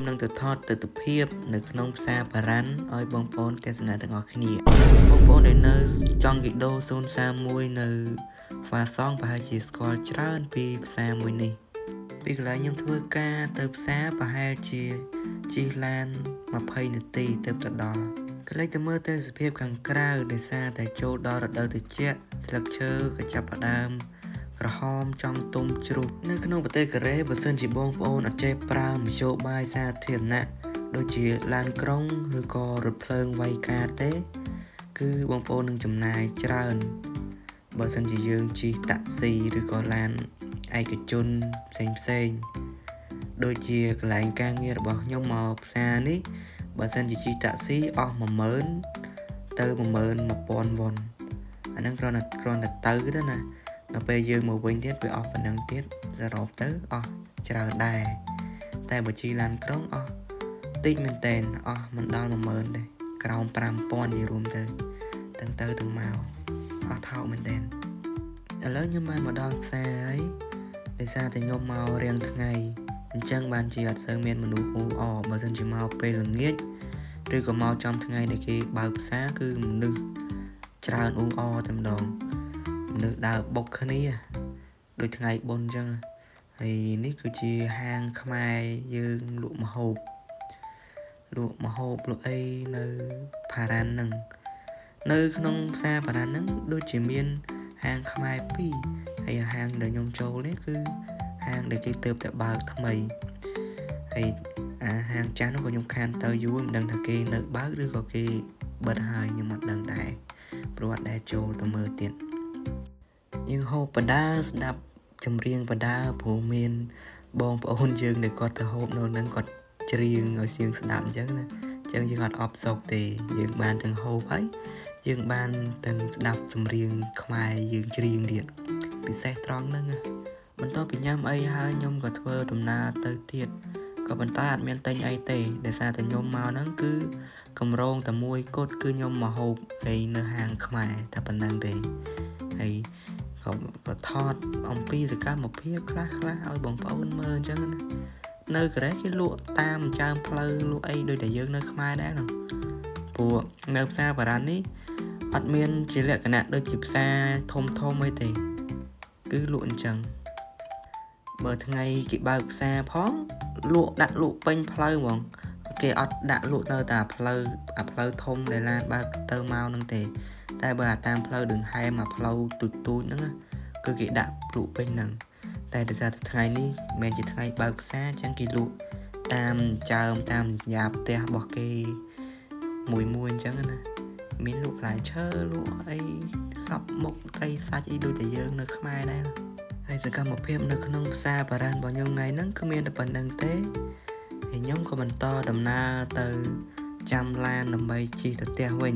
នឹងទៅថតទស្សនភាពនៅក្នុងផ្សារបារ៉ាន់ឲ្យបងប្អូនទស្សនាទាំងអស់គ្នាបងប្អូនដែលនៅចង់គីដូ031នៅហ្វាសងប្រហែលជាស្គាល់ច្រើនពីផ្សារមួយនេះពីកន្លែងខ្ញុំធ្វើការទៅផ្សារប្រហែលជាជិះឡាន20នាទីទៅដល់កន្លែងទៅមើលទេសភាពខាងក្រៅដោយសារតែចូលដល់រដូវត្រជាក់ស្លឹកឈើក៏ចាប់ផ្ដើមក្រហមចង់ទុំជ្រុះនៅក្នុងប្រទេសកូរ៉េបើសិនជាបងប្អូនអត់ចេះប្រើមធ្យោបាយសាធារណៈដូចជាឡានក្រុងឬក៏រថភ្លើងវ៉ៃកាទេគឺបងប្អូននឹងចំណាយច្រើនបើសិនជាយើងជិះតាក់ស៊ីឬក៏ឡានឯកជនផ្សេងដូចជាកន្លែងការងាររបស់ខ្ញុំមកផ្សារនេះបើសិនជាជិះតាក់ស៊ីអស់10000ទៅ11000វ៉ុនអាហ្នឹងគ្រាន់តែទៅណាដល់ពេលយើងមកវិញទៀតវាអស់ប៉ុណ្ណឹងទៀតសរុបទៅអស់ច្រើនដែរតែបើជិះឡានក្រុងអស់តិចមែនតើអស់មិនដល់10000ទេក្រោម5000និយាយរួមទៅទាំងទៅទាំងមកអស់ថោកមែនតើឥឡូវខ្ញុំបានមកដល់ផ្សារហើយដោយសារតែខ្ញុំមករៀងថ្ងៃអញ្ចឹងបានជាអត់សូវមានមនុស្សអ៊ូអបើសិនជាមកពេលល្ងាចឬក៏មកចំថ្ងៃដែលគេបើកផ្សារគឺមនុស្សច្រើនអ៊ូអតែម្ដងមនុស្សដើរបុកគ្នាដូចថ្ងៃបុណ្យអញ្ចឹងហើយនេះគឺជាហាងខ្មែរយើងលក់ម្ហូបលក់អីនៅផារ៉ាន់ហ្នឹងនៅក្នុងផ្សារផារ៉ាន់ហ្នឹងដូចជាមានហាងខ្មែរ2ហើយហាងដែលខ្ញុំចូលនេះគឺហាងដែលគេទើបតែបើកថ្មីហើយហាងចាស់នោះក៏ខ្ញុំខានទៅយូរមិនដឹងថាគេនៅបើកឬក៏គេបិទហើយខ្ញុំអត់ដឹងដែរព្រោះអត់ដែលចូលទៅមើលទៀតយើងហូបបដាស្ដាប់ចម្រៀងបដាព្រោះមានបងប្អូនយើងដែលគាត់ទៅហូបនៅនឹងគាត់ច្រៀងឲ្យសៀងស្ដាប់អញ្ចឹងណាអញ្ចឹងយើងអត់អបសោកទេយើងបានទាំងហូបហើយយើងបានទាំងស្ដាប់ចម្រៀងខ្មែរយើងច្រៀងទៀតពិសេសត្រង់ហ្នឹងបន្ទាប់ពីញ៉ាំអីហើយខ្ញុំក៏ធ្វើដំណើរទៅទៀតក៏ប៉ុន្តែអត់មានទិញអីទេដោយសារតែខ្ញុំមកហ្នឹងគឺកម្រងតែមួយគត់គឺខ្ញុំមកហូបអីនៅហាងខ្មែរតែប៉ុណ្្នឹងទេហើយក៏ថតអំពីសកម្មភាពខ្លះឲ្យបងប្អូនមើលអញ្ចឹងណានៅកូរ៉េគេលក់តាមចើមផ្លូវលក់អីដូចតែយើងនៅខ្មែរដែរហ្នឹងព្រោះនៅផ្សារបារ៉ាន់នេះអត់មានជាលក្ខណៈដូចជាផ្សារធំអីទេគឺលក់អញ្ចឹងបើថ្ងៃគេបើកផ្សារផងដាក់លក់ពេញផ្លូវហ្មងគេអត់ដាក់លក់នៅតែផ្លូវធំដែលឡានបើកទៅមកហ្នឹងទេតែបើតាមផ្លូវដង្ហែមផ្លូវទូចហ្នឹងគឺគេដាក់លក់ពេញហ្នឹងតែដោយសារតែថ្ងៃនេះមិនមែនជាថ្ងៃបើកផ្សារអញ្ចឹងគេលក់តាមចើមតាមសញ្ញាផ្ទះរបស់គេមួយអញ្ចឹងណាមានលក់ផ្លែឈើលក់អីសពមុខត្រីសាច់អីដូចតែយើងនៅខ្មែរដែរហើយសកម្មភាពនៅក្នុងផ្សារបារ៉ាន់របស់ខ្ញុំថ្ងៃហ្នឹងគឺមានតែប៉ុណ្្នឹងទេហើយខ្ញុំក៏បន្តដំណើរទៅចាំឡានដើម្បីជិះទៅផ្ទះវិញ